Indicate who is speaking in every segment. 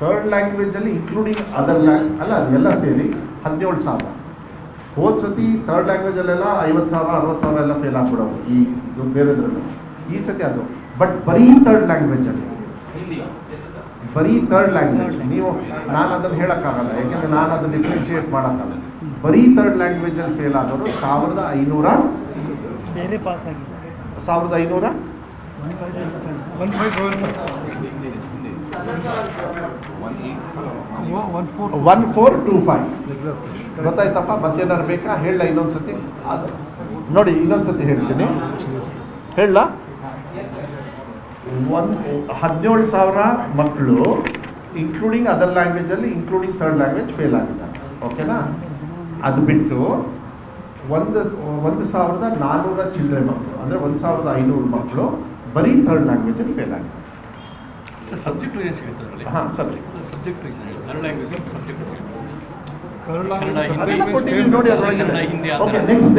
Speaker 1: Third ಲ್ಯಾಂಗ್ವೇಜಲ್ಲಿ including other ಅಲ್ಲ ಎಲ್ಲ ಸೇರಿ 17,000. ಹೋದ ಸತಿ ಥರ್ಡ್ ಲ್ಯಾಂಗ್ವೇಜಲ್ಲೆಲ್ಲ 50,000 60,000 ಎಲ್ಲ ಫೇಲ್ ಆಗ್ಬಿಡೋದು ಈ ಬೇರೆದ್ರಲ್ಲೂ. ಈ ಸತಿ ಅದು ಬಟ್ ಬರೀ ಥರ್ಡ್ ಲ್ಯಾಂಗ್ವೇಜಲ್ಲಿ, ಬರೀ ಥರ್ಡ್ ಲ್ಯಾಂಗ್ವೇಜ್. ನೀವು ನಾನು ಅದನ್ನು ಹೇಳೋಕ್ಕಾಗಲ್ಲ, ಯಾಕೆಂದರೆ ನಾನು ಅದನ್ನು ಡಿಫ್ರೆನ್ಷಿಯೇಟ್ ಮಾಡೋಕ್ಕಾಗಲ್ಲ. ಬರೀ ಥರ್ಡ್ ಲ್ಯಾಂಗ್ವೇಜಲ್ಲಿ ಫೇಲ್ ಆದವರು 1,500
Speaker 2: ಬೇರೆ ಪಾಸ್ ಆಗಿದೆ.
Speaker 1: 1,500 1425 ಗೊತ್ತಾಯ್ತಪ್ಪ. ಮತ್ತೇನಾರು ಬೇಕಾ ಹೇಳ ಇನ್ನೊಂದ್ಸತಿ? ಅದು ನೋಡಿ ಇನ್ನೊಂದ್ಸತಿ ಹೇಳ್ತೀನಿ, ಹೇಳ. 17,000 ಮಕ್ಕಳು ಇನ್ಕ್ಲೂಡಿಂಗ್ ಅದರ್ ಲ್ಯಾಂಗ್ವೇಜಲ್ಲಿ ಇನ್ಕ್ಲೂಡಿಂಗ್ ಥರ್ಡ್ ಲ್ಯಾಂಗ್ವೇಜ್ ಫೇಲ್ ಆಗಿದ್ದಾರೆ. ಓಕೆನಾ? ಅದು ಬಿಟ್ಟು 1,400 ಚಿಲ್ಲರೆ ಮಕ್ಕಳು, ಅಂದರೆ 1,500 ಮಕ್ಕಳು ಬರೀ ಥರ್ಡ್ ಲ್ಯಾಂಗ್ವೇಜಲ್ಲಿ ಫೇಲ್ ಆಗಿದ್ದಾರೆ. ಹಾಂ, ಸಬ್ಜೆಕ್ಟ್ ಅದೆಲ್ಲ ಕೊಟ್ಟಿದ್ದೀವಿ ನೋಡಿ ಅದರೊಳಗಿದೆ. ಓಕೆ, ನೆಕ್ಸ್ಟ್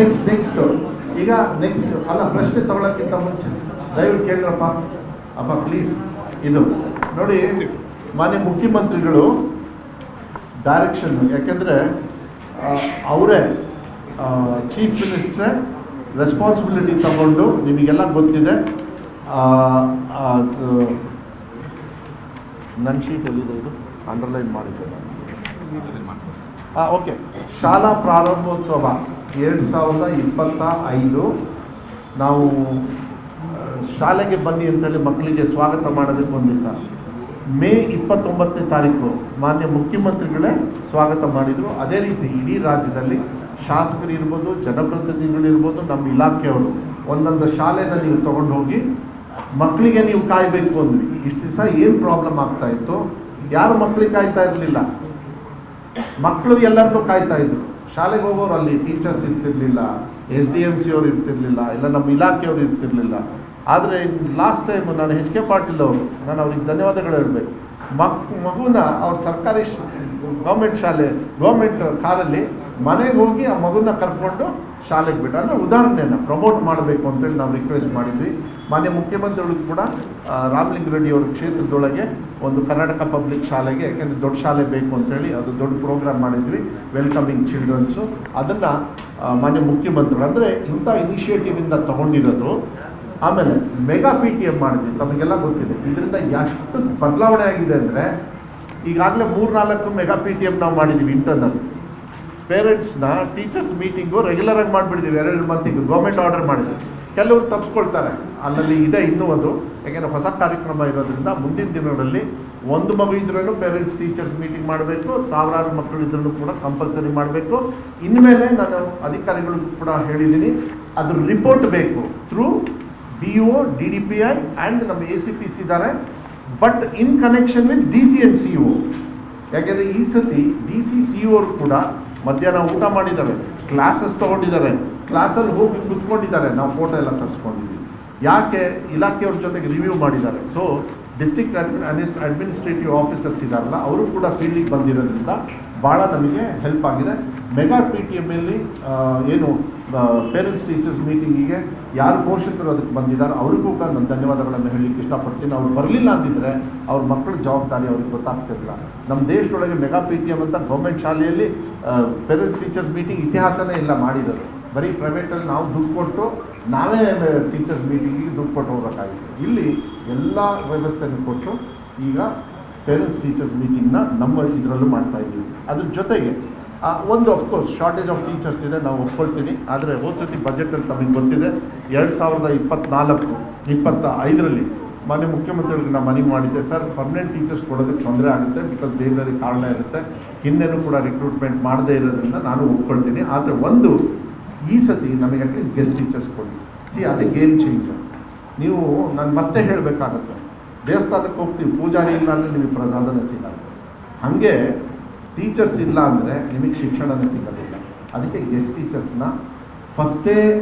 Speaker 1: ಈಗ ನೆಕ್ಸ್ಟ್ ಅಲ್ಲ, ಪ್ರಶ್ನೆ ತಗೊಳ್ಳೋಕ್ಕಿಂತ ಮುಂಚೆ ದಯವಿಟ್ಟು ಕೇಳ್ರಪ್ಪ ಅಪ್ಪ ಪ್ಲೀಸ್. ಇದು ನೋಡಿ, ಮಾನ್ಯ ಮುಖ್ಯಮಂತ್ರಿಗಳು ಡೈರೆಕ್ಷನ್, ಯಾಕೆಂದರೆ ಅವರೇ ಚೀಫ್ ಮಿನಿಸ್ಟ್ರೇ ರೆಸ್ಪಾನ್ಸಿಬಿಲಿಟಿ ತಗೊಂಡು, ನಿಮಗೆಲ್ಲ ಗೊತ್ತಿದೆ. ನನ್ನ ಶೀಟಲ್ಲಿದೆ, ಇದು ಅಂಡರ್ಲೈನ್ ಮಾಡಿದ್ದೆ ನಾನು. ಓಕೆ, ಶಾಲಾ ಪ್ರಾರಂಭೋತ್ಸವ 2025 ನಾವು ಶಾಲೆಗೆ ಬನ್ನಿ ಅಂತೇಳಿ ಮಕ್ಕಳಿಗೆ ಸ್ವಾಗತ ಮಾಡೋದಕ್ಕೆ ಒಂದು ದಿವಸ ಮೇ 29ನೇ ತಾರೀಕು ಮಾನ್ಯ ಮುಖ್ಯಮಂತ್ರಿಗಳೇ ಸ್ವಾಗತ ಮಾಡಿದರು. ಅದೇ ರೀತಿ ಇಡೀ ರಾಜ್ಯದಲ್ಲಿ ಶಾಸಕರು ಇರ್ಬೋದು, ಜನಪ್ರತಿನಿಧಿಗಳಿರ್ಬೋದು, ನಮ್ಮ ಇಲಾಖೆಯವರು ಒಂದೊಂದು ಶಾಲೆನ ನೀವು ತೊಗೊಂಡು ಹೋಗಿ ಮಕ್ಕಳಿಗೆ ನೀವು ಕಾಯಬೇಕು ಅಂದ್ವಿ. ಇಷ್ಟು ದಿವಸ ಏನು ಪ್ರಾಬ್ಲಮ್ ಆಗ್ತಾ ಇತ್ತು, ಯಾರು ಮಕ್ಕಳಿಗೆ ಕಾಯ್ತಾ ಇರಲಿಲ್ಲ, ಮಕ್ಕಳು ಎಲ್ಲರನ್ನೂ ಕಾಯ್ತಾ ಇದ್ರು. ಶಾಲೆಗೆ ಹೋಗೋರು ಅಲ್ಲಿ ಟೀಚರ್ಸ್ ಇರ್ತಿರ್ಲಿಲ್ಲ, SDMC ಅವರು ಇರ್ತಿರ್ಲಿಲ್ಲ, ಇಲ್ಲ ನಮ್ಮ ಇಲಾಖೆಯವರು ಇರ್ತಿರ್ಲಿಲ್ಲ. ಆದರೆ ಲಾಸ್ಟ್ ಟೈಮ್ ನಾನು HK ಪಾಟೀಲ್ ಅವರು, ನಾನು ಅವ್ರಿಗೆ ಧನ್ಯವಾದಗಳು ಹೇಳಬೇಕು. ಮಗುನ ಅವ್ರ ಸರ್ಕಾರಿ ಗೌರ್ಮೆಂಟ್ ಕಾರಲ್ಲಿ ಮನೆಗೆ ಹೋಗಿ ಆ ಮಗುನ ಕರ್ಕೊಂಡು ಶಾಲೆಗೆ ಬಿಟ್ಟು, ಅಂದರೆ ಉದಾಹರಣೆಯನ್ನು ಪ್ರಮೋಟ್ ಮಾಡಬೇಕು ಅಂತೇಳಿ ನಾವು ರಿಕ್ವೆಸ್ಟ್ ಮಾಡಿದ್ವಿ. ಮಾನ್ಯ ಮುಖ್ಯಮಂತ್ರಿಗಳಿಗೂ ಕೂಡ ರಾಮಲಿಂಗಾರೆಡ್ಡಿ ಅವ್ರ ಕ್ಷೇತ್ರದೊಳಗೆ ಒಂದು ಕರ್ನಾಟಕ ಪಬ್ಲಿಕ್ ಶಾಲೆಗೆ, ಯಾಕೆಂದರೆ ದೊಡ್ಡ ಶಾಲೆ ಬೇಕು ಅಂತೇಳಿ ಅದು ದೊಡ್ಡ ಪ್ರೋಗ್ರಾಮ್ ಮಾಡಿದ್ವಿ, ವೆಲ್ಕಮಿಂಗ್ ಚಿಲ್ಡ್ರನ್ಸು. ಅದನ್ನು ಮಾನ್ಯ ಮುಖ್ಯಮಂತ್ರಿಗಳು ಅಂದರೆ ಇಂಥ ಇನಿಷಿಯೇಟಿವಿಂದ ತೊಗೊಂಡಿರೋದು. ಆಮೇಲೆ ಮೆಗಾ PTM ಮಾಡಿದ್ವಿ, ತಮಗೆಲ್ಲ ಗೊತ್ತಿದೆ. ಇದರಿಂದ ಎಷ್ಟು ಬದಲಾವಣೆ ಆಗಿದೆ ಅಂದರೆ, ಈಗಾಗಲೇ 3-4 ಮೆಗಾ PTM ನಾವು ಮಾಡಿದ್ದೀವಿ. ಇಂಟರ್ನಲ್ ಪೇರೆಂಟ್ಸ್ನ ಟೀಚರ್ಸ್ ಮೀಟಿಂಗು ರೆಗ್ಯುಲರಾಗಿ ಮಾಡಿಬಿಡ್ತೀವಿ, 2 ಮಂತಿಗೆ ಗೌರ್ಮೆಂಟ್ ಆರ್ಡರ್ ಮಾಡಿದ್ವಿ. ಕೆಲವರು ತಪ್ಪಿಸ್ಕೊಳ್ತಾರೆ, ಅಲ್ಲಲ್ಲಿ ಇದೆ ಇನ್ನೂ ಅದು, ಯಾಕೆಂದರೆ ಹೊಸ ಕಾರ್ಯಕ್ರಮ ಇರೋದ್ರಿಂದ ಮುಂದಿನ ದಿನಗಳಲ್ಲಿ ಒಂದು ಮಗು ಇದ್ರೂ ಪೇರೆಂಟ್ಸ್ ಟೀಚರ್ಸ್ ಮೀಟಿಂಗ್ ಮಾಡಬೇಕು, 1000 ಮಕ್ಕಳು ಇದ್ರೂ ಕೂಡ ಕಂಪಲ್ಸರಿ ಮಾಡಬೇಕು. ಇನ್ಮೇಲೆ ನಾನು ಅಧಿಕಾರಿಗಳಿಗೂ ಕೂಡ ಹೇಳಿದ್ದೀನಿ, ಅದ್ರ ರಿಪೋರ್ಟ್ ಬೇಕು ಥ್ರೂ BO, DDPI ಆ್ಯಂಡ್ ನಮ್ಮ ACPC ಇದ್ದಾರೆ, but in connection with DC and CO. ಯಾಕೆಂದರೆ ಈ ಸತಿ DC CO ಅವರು ಕೂಡ ಮಧ್ಯಾಹ್ನ ಊಟ ಮಾಡಿದ್ದಾರೆ, ಕ್ಲಾಸಸ್ ತೊಗೊಂಡಿದ್ದಾರೆ, ಕ್ಲಾಸಲ್ಲಿ ಹೋಗಿ ಕುತ್ಕೊಂಡಿದ್ದಾರೆ, ನಾವು ಫೋಟೋ ಎಲ್ಲ ತರಿಸ್ಕೊಂಡಿದ್ದೀವಿ. ಯಾಕೆ? ಇಲಾಖೆಯವ್ರ ಜೊತೆಗೆ ರಿವ್ಯೂ ಮಾಡಿದ್ದಾರೆ. ಸೊ ಡಿಸ್ಟ್ರಿಕ್ಟ್ ಅಡ್ಮಿನಿಸ್ಟ್ರೇಟಿವ್ ಆಫೀಸರ್ಸ್ ಇದ್ದಾರಲ್ಲ, ಅವರು ಕೂಡ ಫೀಲ್ಡಿಗೆ ಬಂದಿರೋದ್ರಿಂದ ಭಾಳ ನಮಗೆ ಹೆಲ್ಪ್ ಆಗಿದೆ. ಮೆಗಾ PTMಲ್ಲಿ ಏನು ಪೇರೆಂಟ್ಸ್ ಟೀಚರ್ಸ್ ಮೀಟಿಂಗಿಗೆ ಯಾರು ಪೋಷಕರು ಅದಕ್ಕೆ ಬಂದಿದ್ದಾರೆ ಅವ್ರಿಗೂ ಕೂಡ ನಾನು ಧನ್ಯವಾದಗಳನ್ನು ಹೇಳಲಿಕ್ಕೆ ಇಷ್ಟಪಡ್ತೀನಿ. ಅವ್ರು ಬರಲಿಲ್ಲ ಅಂತಿದ್ರೆ ಅವ್ರ ಮಕ್ಕಳ ಜವಾಬ್ದಾರಿ ಅವ್ರಿಗೆ ಗೊತ್ತಾಗ್ತಿರಲಿಲ್ಲ. ನಮ್ಮ ದೇಶದೊಳಗೆ ಮೆಗಾ PTM ಅಂತ ಗೌರ್ಮೆಂಟ್ ಶಾಲೆಯಲ್ಲಿ ಪೇರೆಂಟ್ಸ್ ಟೀಚರ್ಸ್ ಮೀಟಿಂಗ್ ಇತಿಹಾಸನೇ ಇಲ್ಲ ಮಾಡಿರೋದು. ಬರೀ ಪ್ರೈವೇಟಲ್ಲಿ ನಾವು ದುಡ್ಡು ಕೊಟ್ಟು ನಾವೇ ಟೀಚರ್ಸ್ ಮೀಟಿಂಗಿಗೆ ದುಡ್ಡು ಕೊಟ್ಟು ಹೋಗಬೇಕಾಗಿತ್ತು. ಇಲ್ಲಿ ಎಲ್ಲ ವ್ಯವಸ್ಥೆಯನ್ನು ಕೊಟ್ಟು ಈಗ ಪೇರೆಂಟ್ಸ್ ಟೀಚರ್ಸ್ ಮೀಟಿಂಗ್ನ ನಮ್ಮ ಇದರಲ್ಲೂ ಮಾಡ್ತಾಯಿದ್ದೀವಿ. ಅದ್ರ ಜೊತೆಗೆ ಒಂದು ಅಫ್ಕೋರ್ಸ್ ಶಾರ್ಟೇಜ್ ಆಫ್ ಟೀಚರ್ಸ್ ಇದೆ, ನಾವು ಒಪ್ಕೊಳ್ತೀನಿ. ಆದರೆ ಹೋದ ಸತಿ ಬಜೆಟಲ್ಲಿ ತಮಗೆ ಗೊತ್ತಿದೆ, 2024-25 ಮಾನ್ಯ ಮುಖ್ಯಮಂತ್ರಿಗಳಿಗೆ ನಾನು ಮನವಿ ಮಾಡಿದ್ದೆ, ಸರ್ ಪರ್ಮನೆಂಟ್ ಟೀಚರ್ಸ್ ಕೊಡೋದಕ್ಕೆ ತೊಂದರೆ ಆಗುತ್ತೆ, ಬಿಕಾಸ್ ಬೇರೆ ಬೇರೆ ಕಾರಣ ಇರುತ್ತೆ, ಹಿಂದೆನೂ ಕೂಡ ರಿಕ್ರೂಟ್ಮೆಂಟ್ ಮಾಡದೇ ಇರೋದ್ರಿಂದ ನಾನು ಒಪ್ಕೊಳ್ತೀನಿ. ಆದರೆ ಒಂದು ಈ ಸತಿ ನಮಗೆ ಅಟ್ಲೀಸ್ಟ್ ಗೆಸ್ಟ್ ಟೀಚರ್ಸ್ ಕೊಡಿ. ಅದೇ ಗೇಮ್ ಚೇಂಜರ್. ನೀವು ನಾನು ಮತ್ತೆ ಹೇಳಬೇಕಾಗತ್ತೆ, ದೇವಸ್ಥಾನಕ್ಕೆ ಹೋಗ್ತೀವಿ, ಪೂಜಾರಿ ಇಲ್ಲ ಅಂದರೆ ನಿಮಗೆ ಪ್ರಸಾದನೇ ಸಿಗಲ್ಲ. ಹಾಗೆ ಟೀಚರ್ಸ್ ಇಲ್ಲ ಅಂದರೆ ನಿಮಗೆ ಶಿಕ್ಷಣನೇ ಸಿಗೋದಿಲ್ಲ. ಅದಕ್ಕೆ ಗೆಸ್ಟ್ ಟೀಚರ್ಸ್ನ ಫಸ್ಟೇ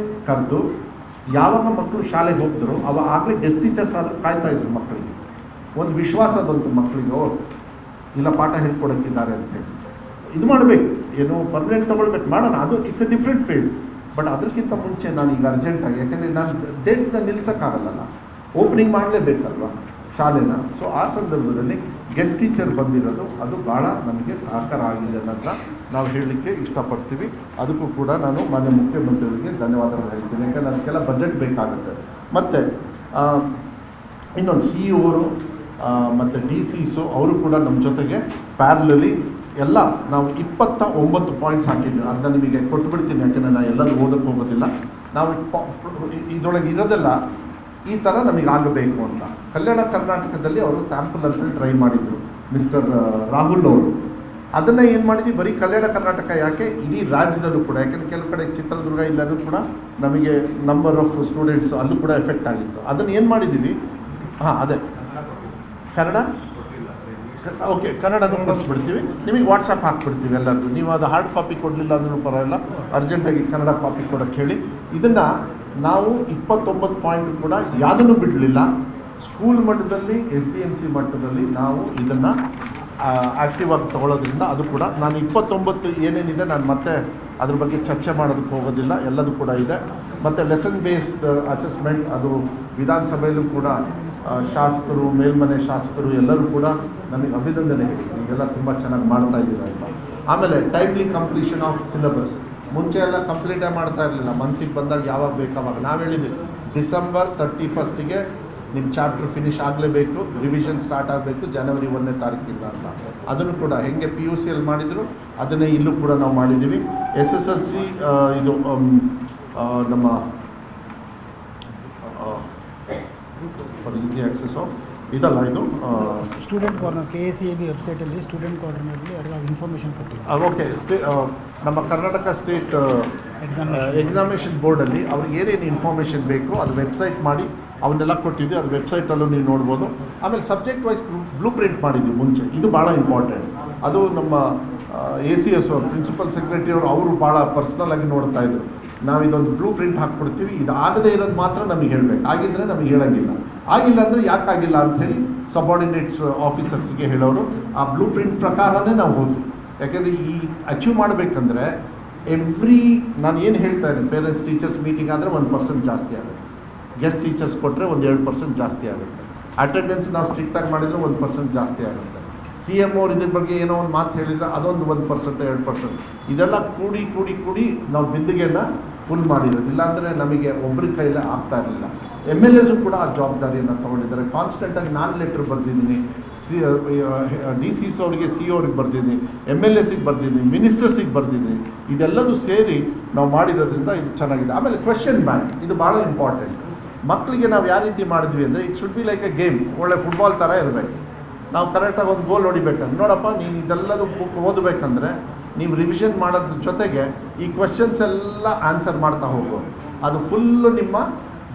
Speaker 1: ಕರೆದು, ಯಾವಾಗ ಮಕ್ಕಳು ಶಾಲೆಗೆ ಹೋಗಿದ್ರು ಆಗಲೇ ಗೆಸ್ಟ್ ಟೀಚರ್ಸ್ ಆದರೂ ಕಾಯ್ತಾಯಿದ್ರು ಮಕ್ಕಳಿಗೆ. ಒಂದು ವಿಶ್ವಾಸ ಬಂತು ಮಕ್ಕಳಿಗೆ, ಇಲ್ಲ ಪಾಠ ಹೇಳ್ಕೊಡೋಕ್ಕಿದ್ದಾರೆ ಅಂತೇಳಿ. ಇದು ಮಾಡಬೇಕು, ಏನು ಪರ್ಮನೆಂಟ್ ತೊಗೊಳ್ಬೇಕು, ಮಾಡೋಣ. ಅದು it's a different phase. But ಅದಕ್ಕಿಂತ ಮುಂಚೆ ನಾನು ಈಗ ಅರ್ಜೆಂಟಾಗಿ, ಯಾಕೆಂದರೆ ನಾನು ಡೇಟ್ಸ್ನ ನಿಲ್ಸೋಕ್ಕಾಗಲ್ಲ, ಓಪನಿಂಗ್ ಮಾಡಲೇಬೇಕಲ್ವ ಶಾಲೆನ. ಸೊ ಆ ಸಂದರ್ಭದಲ್ಲಿ ಗೆಸ್ಟ್ ಟೀಚರ್ ಬಂದಿರೋದು ಅದು ಭಾಳ ನಮಗೆ ಸಹಕಾರ ಆಗಿದೆ ಅನ್ನೋದನ್ನ ನಾವು ಹೇಳಲಿಕ್ಕೆ ಇಷ್ಟಪಡ್ತೀವಿ. ಅದಕ್ಕೂ ಕೂಡ ನಾನು ಮಾನ್ಯ ಮುಖ್ಯಮಂತ್ರಿಗಳಿಗೆ ಧನ್ಯವಾದಗಳು ಹೇಳ್ತೀನಿ. ಯಾಕಂದರೆ ಅದಕ್ಕೆಲ್ಲ ಬಜೆಟ್ ಬೇಕಾಗುತ್ತೆ. ಮತ್ತು ಇನ್ನೊಂದು CEO ಮತ್ತು DCSು ಅವರು ಕೂಡ ನಮ್ಮ ಜೊತೆಗೆ ಪ್ಯಾರಲಲಿ ಎಲ್ಲ ನಾವು 29 ಪಾಯಿಂಟ್ಸ್ ಹಾಕಿದ್ವಿ. ಅದನ್ನ ನಿಮಗೆ ಕೊಟ್ಬಿಡ್ತೀನಿ, ಯಾಕೆಂದರೆ ನಾನು ಎಲ್ಲದೂ ಓದಕ್ಕೆ ಹೋಗೋದಿಲ್ಲ. ನಾವು ಇದರೊಳಗೆ ಇರೋದೆಲ್ಲ ಈ ಥರ ನಮಗೆ ಆಗಬೇಕು ಅಂತ. ಕಲ್ಯಾಣ ಕರ್ನಾಟಕದಲ್ಲಿ ಅವರು ಸ್ಯಾಂಪಲ್ ಅಂತ ಟ್ರೈ ಮಾಡಿದರು ಮಿಸ್ಟರ್ ರಾಹುಲ್ ಅವರು. ಅದನ್ನು ಏನು ಮಾಡಿದ್ವಿ, ಬರೀ ಕಲ್ಯಾಣ ಕರ್ನಾಟಕ ಯಾಕೆ, ಇಡೀ ರಾಜ್ಯದಲ್ಲೂ ಕೂಡ. ಯಾಕೆಂದರೆ ಕೆಲವು ಕಡೆ ಚಿತ್ರದುರ್ಗ ಇಲ್ಲರೂ ಕೂಡ ನಮಗೆ ನಂಬರ್ ಆಫ್ ಸ್ಟೂಡೆಂಟ್ಸ್ ಅಲ್ಲೂ ಕೂಡ ಎಫೆಕ್ಟ್ ಆಗಿತ್ತು. ಅದನ್ನು ಏನು ಮಾಡಿದ್ದೀವಿ, ಅದೇ ಕನ್ನಡ, ಓಕೆ, ಕನ್ನಡನೂ ಕಳಿಸ್ಬಿಡ್ತೀವಿ, ನಿಮಗೆ ವಾಟ್ಸಪ್ ಹಾಕ್ಬಿಡ್ತೀವಿ ಎಲ್ಲರಿಗೂ. ನೀವು ಅದು ಹಾರ್ಡ್ ಕಾಪಿ ಕೊಡಲಿಲ್ಲ ಅಂದ್ರೂ ಪರವಾಗಿಲ್ಲ, ಅರ್ಜೆಂಟಾಗಿ ಕನ್ನಡ ಕಾಪಿ ಕೊಡೋಕ್ಕೆ ಹೇಳಿ. ಇದನ್ನು ನಾವು 29 ಪಾಯಿಂಟ್ ಕೂಡ ಯಾವುದನ್ನು ಬಿಡಲಿಲ್ಲ. ಸ್ಕೂಲ್ ಮಟ್ಟದಲ್ಲಿ, SDMC ಮಟ್ಟದಲ್ಲಿ ನಾವು ಇದನ್ನು ಆ್ಯಕ್ಟಿವ್ ಆಗಿ ತೊಗೊಳ್ಳೋದ್ರಿಂದ ಅದು ಕೂಡ ನಾನು 29 ಏನೇನಿದೆ ನಾನು ಮತ್ತೆ ಅದ್ರ ಬಗ್ಗೆ ಚರ್ಚೆ ಮಾಡೋದಕ್ಕೆ ಹೋಗೋದಿಲ್ಲ, ಎಲ್ಲದೂ ಕೂಡ ಇದೆ. ಮತ್ತು ಲೆಸನ್ ಬೇಸ್ಡ್ ಅಸೆಸ್ಮೆಂಟ್ ಅದು ವಿಧಾನಸಭೆಯಲ್ಲೂ ಕೂಡ ಶಾಸಕರು, ಮೇಲ್ಮನೆ ಶಾಸಕರು ಎಲ್ಲರೂ ಕೂಡ ನಮಗೆ ಅಭಿನಂದನೆ ಹೇಳಿ, ನೀವೆಲ್ಲ ತುಂಬ ಚೆನ್ನಾಗಿ ಮಾಡ್ತಾ ಇದ್ದೀರ ಅಂತ. ಆಮೇಲೆ ಟೈಮ್ಲಿ ಕಂಪ್ಲೀಷನ್ ಆಫ್ ಸಿಲೆಬಸ್. ಮುಂಚೆ ಎಲ್ಲ ಕಂಪ್ಲೀಟೇ ಮಾಡ್ತಾ ಇರಲಿಲ್ಲ, ಮನಸ್ಸಿಗೆ ಬಂದಾಗ ಯಾವಾಗ ಬೇಕಾವಾಗ. ನಾವು ಹೇಳಿದ್ವಿ ಡಿಸೆಂಬರ್ 31ಗೆ ನಿಮ್ಮ ಚಾಪ್ಟರ್ ಫಿನಿಷ್ ಆಗಲೇಬೇಕು, ರಿವಿಷನ್ ಸ್ಟಾರ್ಟ್ ಆಗಬೇಕು ಜನವರಿ 1ನೇ ತಾರೀಕಿಂದ ಅಂತ. ಅದನ್ನು ಕೂಡ ಹೆಂಗೆ PUCಯಲ್ಲಿ ಮಾಡಿದರು ಅದನ್ನೇ ಇಲ್ಲೂ ಕೂಡ ನಾವು ಮಾಡಿದ್ದೀವಿ. SSLC ಇದು ನಮ್ಮ ಫಾರ್ ಈಸಿ ಆಕ್ಸೆಸ್ ಆಫ್ ಇದಲ್ಲ, ಇದು
Speaker 2: ಸ್ಟೂಡೆಂಟ್ ಕಾರ್ನರ್ KACAB ವೆಬ್ಸೈಟಲ್ಲಿ ಸ್ಟೂಡೆಂಟ್ ಕಾರ್ನರಲ್ಲಿ ಎಲ್ಲ ಇನ್ಫಾರ್ಮೇಷನ್ ಕೊಟ್ಟಿದ್ದಾರೆ.
Speaker 1: ಓಕೆ, ನಮ್ಮ ಕರ್ನಾಟಕ ಸ್ಟೇಟ್ ಎಕ್ಸಾಮಿನೇಷನ್ ಬೋರ್ಡಲ್ಲಿ ಅವ್ರಿಗೆ ಏನೇನು ಇನ್ಫಾರ್ಮೇಷನ್ ಬೇಕು ಅದು ವೆಬ್ಸೈಟ್ ಮಾಡಿ ಅವನ್ನೆಲ್ಲ ಕೊಟ್ಟಿದ್ವಿ. ಅದು ವೆಬ್ಸೈಟಲ್ಲೂ ನೀವು ನೋಡ್ಬೋದು. ಆಮೇಲೆ ಸಬ್ಜೆಕ್ಟ್ ವೈಸ್ ಬ್ಲೂ ಪ್ರಿಂಟ್ ಮಾಡಿದ್ವಿ ಮುಂಚೆ, ಇದು ಭಾಳ ಇಂಪಾರ್ಟೆಂಟ್. ಅದು ನಮ್ಮ ACS ಅವರು, ಪ್ರಿನ್ಸಿಪಲ್ ಸೆಕ್ರೆಟರಿ ಅವರು ಭಾಳ ಪರ್ಸ್ನಲ್ ಆಗಿ ನೋಡ್ತಾ ಇದ್ರು. ನಾವು ಇದೊಂದು ಬ್ಲೂ ಪ್ರಿಂಟ್ ಹಾಕ್ಕೊಡ್ತೀವಿ, ಇದು ಆಗದೇ ಇರೋದು ಮಾತ್ರ ನಮಗೆ ಹೇಳಬೇಕು, ಆಗಿದ್ದರೆ ನಮಗೆ ಹೇಳೋಂಗಿಲ್ಲ, ಆಗಿಲ್ಲ ಅಂದರೆ ಯಾಕಾಗಿಲ್ಲ ಅಂಥೇಳಿ ಸಬಾರ್ಡಿನೇಟ್ಸ್ ಆಫೀಸರ್ಸ್ಗೆ ಹೇಳೋರು. ಆ ಬ್ಲೂ ಪ್ರಿಂಟ್ ಪ್ರಕಾರನೇ ನಾವು ಹೋದ್ವಿ. ಯಾಕೆಂದರೆ ಈ ಅಚೀವ್ ಮಾಡಬೇಕಂದ್ರೆ ನಾನು ಏನು ಹೇಳ್ತಾ ಇದ್ದೀನಿ, ಪೇರೆಂಟ್ಸ್ ಟೀಚರ್ಸ್ ಮೀಟಿಂಗ್ ಆದರೆ 1% ಜಾಸ್ತಿ ಆಗುತ್ತೆ, ಗೆಸ್ಟ್ ಟೀಚರ್ಸ್ ಕೊಟ್ಟರೆ 2% ಜಾಸ್ತಿ ಆಗುತ್ತೆ, ಅಟೆಂಡೆನ್ಸ್ ನಾವು ಸ್ಟ್ರಿಕ್ಟಾಗಿ ಮಾಡಿದರೆ 1% ಜಾಸ್ತಿ ಆಗುತ್ತೆ, CM ಅವ್ರು ಇದ್ರ ಬಗ್ಗೆ ಏನೋ ಒಂದು ಮಾತು ಹೇಳಿದರೆ ಅದೊಂದು 1% 2%, ಇದೆಲ್ಲ ಕೂಡಿ ನಾವು ಬಿಂದಿಗೆಯನ್ನು ಫುಲ್ ಮಾಡಿರೋದು. ಇಲ್ಲಾಂದರೆ ನಮಗೆ ಒಬ್ಬರ ಕೈಲೇ ಆಗ್ತಾ ಇರಲಿಲ್ಲ. MLAಸು ಕೂಡ ಆ ಜವಾಬ್ದಾರಿಯನ್ನು ತೊಗೊಂಡಿದ್ದಾರೆ. ಕಾನ್ಸ್ಟೆಂಟಾಗಿ ನಾನು ಲೆಟ್ರ್ ಬರೆದಿದ್ದೀನಿ, DCS ಅವರಿಗೆ CO ಅವ್ರಿಗೆ ಬರೆದಿದ್ದೀನಿ, MLAಸಿಗೆ ಬರೆದಿದ್ದೀನಿ, ಮಿನಿಸ್ಟರ್ಸಿಗೆ ಬರೆದಿದ್ದೀನಿ. ಇದೆಲ್ಲದೂ ಸೇರಿ ನಾವು ಮಾಡಿರೋದ್ರಿಂದ ಇದು ಚೆನ್ನಾಗಿದೆ. ಆಮೇಲೆ ಕ್ವೆಶ್ಚನ್ ಬ್ಯಾಂಕ್ ಇದು ಭಾಳ ಇಂಪಾರ್ಟೆಂಟ್. ಮಕ್ಕಳಿಗೆ ನಾವು ಯಾವ ರೀತಿ ಮಾಡಿದ್ವಿ ಅಂದರೆ it should be like A game, ಒಳ್ಳೆ ಫುಟ್ಬಾಲ್ ಥರ ಇರಬೇಕು. ನಾವು ಕರೆಕ್ಟಾಗಿ ಒಂದು ಗೋಲ್ ಹೊಡಿಬೇಕಂದ್ರೆ, ನೋಡಪ್ಪ ನೀನು ಇದೆಲ್ಲದು ಬುಕ್ ಓದಬೇಕಂದ್ರೆ ನೀವು ರಿವಿಷನ್ ಮಾಡೋದ್ರ ಜೊತೆಗೆ ಈ ಕ್ವೆಶ್ಚನ್ಸ್ ಎಲ್ಲ ಆನ್ಸರ್ ಮಾಡ್ತಾ ಹೋಗು. ಅದು ಫುಲ್ಲು ನಿಮ್ಮ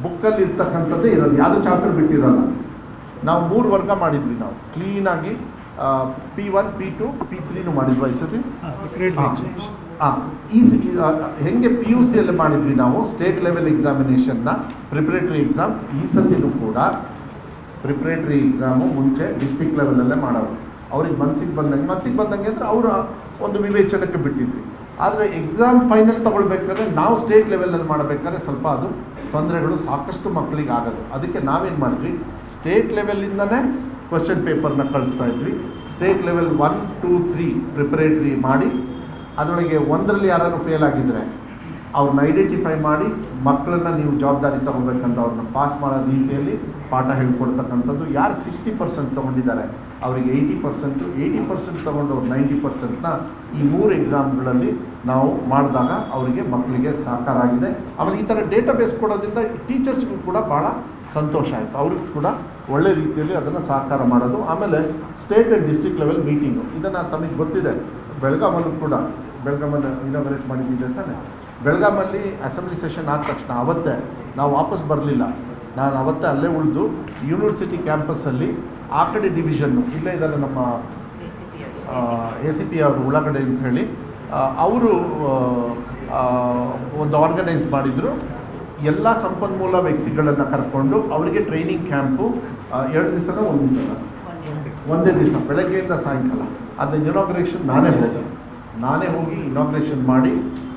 Speaker 1: ಬುಕ್ಕಲ್ಲಿ ಇರ್ತಕ್ಕಂಥದ್ದೇ ಇರೋದು, ಯಾವುದೂ ಚಾಪ್ಟರ್ ಬಿಟ್ಟಿರೋಲ್ಲ. ನಾವು 3 ವರ್ಗ ಮಾಡಿದ್ವಿ ನಾವು ಕ್ಲೀನಾಗಿ. P1, P2, P3 ಮಾಡಿದ್ವಿ ಈ ಸತಿ. ಹೆಂಗೆ PUCಯಲ್ಲಿ ಮಾಡಿದ್ವಿ ನಾವು ಬಂದಿದ್ವಿ ಲೆವೆಲ್ ಎಕ್ಸಾಮಿನೇಷನ್ನ ಪ್ರಿಪ್ರೇಟರಿ ಎಕ್ಸಾಮ್. ಈ ಸತಿನೂ ಕೂಡ ಪ್ರಿಪ್ರೇಟರಿ ಎಕ್ಸಾಮು ಮುಂಚೆ ಡಿಸ್ಟ್ರಿಕ್ಟ್ ಲೆವೆಲಲ್ಲೇ ಮಾಡೋರು. ಅವ್ರಿಗೆ ಮನಸ್ಸಿಗೆ ಬಂದಂಗೆ ಅಂದರೆ ಅವರ ಒಂದು ವಿವೇಚನಕ್ಕೆ ಬಿಟ್ಟಿದ್ವಿ. ಆದರೆ ಎಕ್ಸಾಮ್ ಫೈನಲ್ ತೊಗೊಳ್ಬೇಕಾದ್ರೆ ನಾವು ಸ್ಟೇಟ್ ಲೆವೆಲಲ್ಲಿ ಮಾಡಬೇಕಾದ್ರೆ ಸ್ವಲ್ಪ ಅದು ತೊಂದರೆಗಳು ಸಾಕಷ್ಟು ಮಕ್ಕಳಿಗೆ ಆಗೋದು. ಅದಕ್ಕೆ ನಾವೇನು ಮಾಡಿದ್ವಿ, ಸ್ಟೇಟ್ ಲೆವೆಲಿಂದನೇ ಕ್ವಶನ್ ಪೇಪರ್ನ ಕಳಿಸ್ತಾ ಇದ್ವಿ. ಸ್ಟೇಟ್ ಲೆವೆಲ್ 1, 2, 3 ಪ್ರಿಪ್ರೇಟರಿ ಮಾಡಿ ಅದರೊಳಗೆ 1ರಲ್ಲಿ ಯಾರು ಫೇಲ್ ಆಗಿದ್ದರೆ ಅವ್ರನ್ನ ಐಡೆಂಟಿಫೈ ಮಾಡಿ ಮಕ್ಕಳನ್ನ ನೀವು ಜವಾಬ್ದಾರಿ ತೊಗೊಬೇಕಂತ ಅವ್ರನ್ನ ಪಾಸ್ ಮಾಡೋ ರೀತಿಯಲ್ಲಿ ಪಾಠ ಹೇಳ್ಕೊಡ್ತಕ್ಕಂಥದ್ದು. ಯಾರು 60% ತೊಗೊಂಡಿದ್ದಾರೆ ಅವರಿಗೆ 80%, 80% ತೊಗೊಂಡವ್ರು 90%ನ ಈ 3 ಎಕ್ಸಾಮ್ಗಳಲ್ಲಿ ನಾವು ಮಾಡಿದಾಗ ಅವರಿಗೆ ಮಕ್ಕಳಿಗೆ ಸಹಕಾರ ಆಗಿದೆ. ಆಮೇಲೆ ಈ ಥರ ಡೇಟಾಬೇಸ್ ಕೊಡೋದ್ರಿಂದ ಟೀಚರ್ಸ್ಗೂ ಕೂಡ ಭಾಳ ಸಂತೋಷ ಆಯಿತು, ಅವ್ರಿಗೂ ಕೂಡ ಒಳ್ಳೆ ರೀತಿಯಲ್ಲಿ ಅದನ್ನು ಸಹಕಾರ ಮಾಡೋದು. ಆಮೇಲೆ state and district level meeting, ಇದನ್ನು ತಮಗೆ ಗೊತ್ತಿದೆ, ಬೆಳಗಾಮಲ್ಲೂ ಕೂಡ ಬೆಳಗಾಮಲ್ಲಿ ಇನಾಗ್ರೇಟ್ ಮಾಡಿದ್ದಿದೆ ತಾನೆ. ಬೆಳಗಾಮಲ್ಲಿ ಅಸೆಂಬ್ಲಿ ಸೆಷನ್ ಆದ ತಕ್ಷಣ ಅವತ್ತೇ ನಾವು ವಾಪಸ್ ಬರಲಿಲ್ಲ. ನಾನು ಅವತ್ತೇ ಅಲ್ಲೇ ಉಳಿದು ಯೂನಿವರ್ಸಿಟಿ ಕ್ಯಾಂಪಸ್ಸಲ್ಲಿ ಆ ಕಡೆ ಡಿವಿಷನ್ನು ಇಲ್ಲೇ ಇದಲ್ಲ ನಮ್ಮ ACP ಅವರು ಒಳಗಡೆ ಅಂತ ಹೇಳಿ ಅವರು ಒಂದು ಆರ್ಗನೈಸ್ ಮಾಡಿದರು. ಎಲ್ಲ ಸಂಪನ್ಮೂಲ ವ್ಯಕ್ತಿಗಳನ್ನು ಕರ್ಕೊಂಡು ಅವರಿಗೆ ಟ್ರೈನಿಂಗ್ ಕ್ಯಾಂಪು 2 ದಿವಸನ ಒಂದೇ ದಿವಸ ಬೆಳಗ್ಗೆಯಿಂದ ಸಾಯಂಕಾಲ. ಅದನ್ನ ಇನಾಗ್ರೇಷನ್ ನಾನೇ ಹೋಗಿ ಇನಾಗ್ರೇಷನ್ ಮಾಡಿ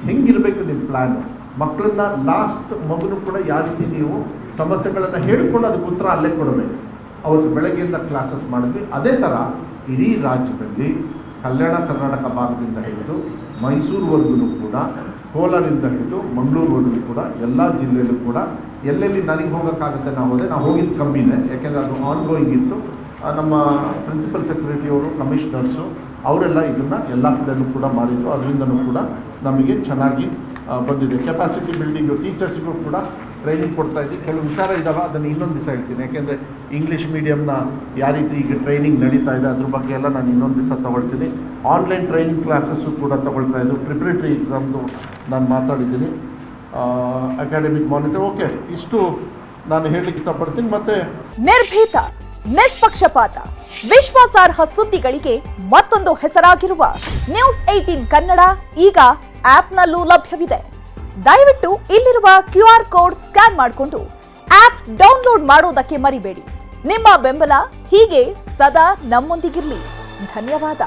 Speaker 1: ಹೆಂಗಿರಬೇಕು ನಿಮ್ಮ ಪ್ಲ್ಯಾನು, ಮಕ್ಕಳನ್ನ ಲಾಸ್ಟ್ ಮಗುನೂ ಕೂಡ ಯಾವ ರೀತಿ ನೀವು ಸಮಸ್ಯೆಗಳನ್ನು ಹೇಳ್ಕೊಂಡು ಅದಕ್ಕೆ ಉತ್ತರ ಅಲ್ಲೇ ಕೊಡಬೇಕು. ಅವತ್ತು ಬೆಳಗ್ಗೆಯಿಂದ ಕ್ಲಾಸಸ್ ಮಾಡಿದ್ವಿ. ಅದೇ ಥರ ಇಡೀ ರಾಜ್ಯದಲ್ಲಿ ಕಲ್ಯಾಣ ಕರ್ನಾಟಕ ಭಾಗದಿಂದ ಹಿಡಿದು ಮೈಸೂರುವರೆಗೂ ಕೂಡ, ಕೋಲಾರಿಂದ ಹಿಡಿದು ಮಂಗಳೂರುವರೆಗೂ ಕೂಡ ಎಲ್ಲ ಜಿಲ್ಲೆಯಲ್ಲೂ ಕೂಡ ಎಲ್ಲೆಲ್ಲಿ ನನಗೆ ಹೋಗೋಕ್ಕಾಗುತ್ತೆ ನಾವು ಹೋಗಿದ್ದು ಕಮ್ಮಿನೇ, ಯಾಕೆಂದರೆ ಅದು ಆನ್ಗೋಯಿಂಗ್ ಇತ್ತು. ನಮ್ಮ ಪ್ರಿನ್ಸಿಪಲ್ ಸೆಕ್ರೆಟರಿಯವರು, ಕಮಿಷನರ್ಸು ಅವರೆಲ್ಲ ಇದನ್ನು ಎಲ್ಲ ಕಡೆಯೂ ಕೂಡ ಮಾಡಿದರು. ಅದರಿಂದನೂ ಕೂಡ ನಮಗೆ ಚೆನ್ನಾಗಿ ಬಂದಿದೆ. ಕೆಪಾಸಿಟಿ ಬಿಲ್ಡಿಂಗು, ಟೀಚರ್ಸ್ಗೂ ಕೂಡ ಟ್ರೈನಿಂಗ್ ಕೊಡ್ತಾಯಿದ್ವಿ. ಕೆಲವು ವಿಚಾರ ಇದ್ದಾವೆ, ಅದನ್ನು ಇನ್ನೊಂದು ದಿವಸ ಹೇಳ್ತೀನಿ. ಯಾಕೆಂದರೆ ಇಂಗ್ಲೀಷ್ ಮೀಡಿಯಮ್ನ ಯಾವ ರೀತಿ ಈಗ ಟ್ರೈನಿಂಗ್ ನಡೀತಾ ಇದೆ ಅದ್ರ ಬಗ್ಗೆ ಎಲ್ಲ ನಾನು ಇನ್ನೊಂದು ದಿವಸ ತೊಗೊಳ್ತೀನಿ. ಆನ್ಲೈನ್ ಟ್ರೈನಿಂಗ್ ಕ್ಲಾಸಸ್ಸು ಕೂಡ ತೊಗೊಳ್ತಾಯಿದ್ದು, ಪ್ರಿಪ್ರೇಟರಿ ಎಕ್ಸಾಮ್ದು ನಾನು ಮಾತಾಡಿದ್ದೀನಿ. ಅಕಾಡೆಮಿಕ್ ಮಾನಿಟರ್, ಓಕೆ, ಇಷ್ಟು ನಾನು ಹೇಳಲಿಕ್ಕೆ ಇಷ್ಟಪಡ್ತೀನಿ. ಮತ್ತು
Speaker 3: ನಿರ್ಭೀತ, ನಿಷ್ಪಕ್ಷಪಾತ, ವಿಶ್ವಾಸಾರ್ಹ ಸುದ್ದಿಗಳಿಗೆ ಮತ್ತೊಂದು ಹೆಸರಾಗಿರುವ ನ್ಯೂಸ್ 18 ಕನ್ನಡ ಈಗ ಆಪ್ನಲ್ಲೂ ಲಭ್ಯವಿದೆ. ದಯವಿಟ್ಟು ಇಲ್ಲಿರುವ QR ಕೋಡ್ ಸ್ಕ್ಯಾನ್ ಮಾಡಿಕೊಂಡು ಆಪ್ ಡೌನ್ಲೋಡ್ ಮಾಡೋದಕ್ಕೆ ಮರಿಬೇಡಿ. ನಿಮ್ಮ ಬೆಂಬಲ ಹೀಗೆ ಸದಾ ನಮ್ಮೊಂದಿಗಿರಲಿ. ಧನ್ಯವಾದ.